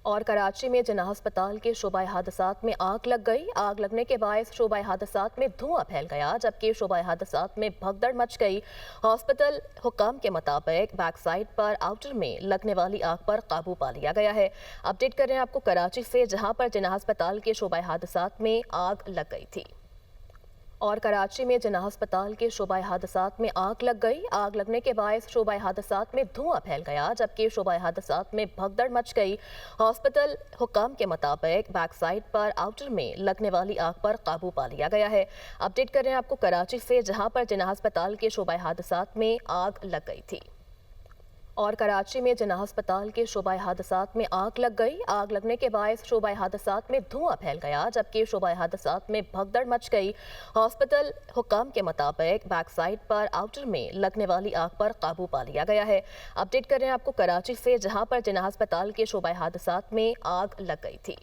اور کراچی میں جناح ہسپتال کے شعبہ حادثات میں آگ لگ گئی۔ آگ لگنے کے باعث شعبہ حادثات میں دھواں پھیل گیا، جبکہ شعبہ حادثات میں بھگدڑ مچ گئی۔ ہاسپٹل حکام کے مطابق بیک سائڈ پر آؤٹر میں لگنے والی آگ پر قابو پا لیا گیا ہے۔ اپڈیٹ کر رہے ہیں آپ کو کراچی سے، جہاں پر جناح ہسپتال کے شعبہ حادثات میں آگ لگ گئی تھی۔ اور کراچی میں جناح ہسپتال کے شعبہ حادثات میں آگ لگ گئی۔ آگ لگنے کے باعث شعبہ حادثات میں دھواں پھیل گیا، جبکہ شعبہ حادثات میں بھگدڑ مچ گئی۔ ہاسپٹل حکام کے مطابق بیک سائڈ پر آؤٹر میں لگنے والی آگ پر قابو پا لیا گیا ہے۔ اپڈیٹ کر رہے ہیں آپ کو کراچی سے، جہاں پر جناح ہسپتال کے شعبہ حادثات میں آگ لگ گئی تھی۔ اور کراچی میں جناح ہسپتال کے شعبہ حادثات میں آگ لگ گئی۔ آگ لگنے کے باعث شعبہ حادثات میں دھواں پھیل گیا، جبکہ شعبہ حادثات میں بھگدڑ مچ گئی۔ ہاسپٹل حکام کے مطابق بیک سائڈ پر آؤٹر میں لگنے والی آگ پر قابو پا لیا گیا ہے۔ اپڈیٹ کر رہے ہیں آپ کو کراچی سے، جہاں پر جناح ہسپتال کے شعبہ حادثات میں آگ لگ گئی تھی۔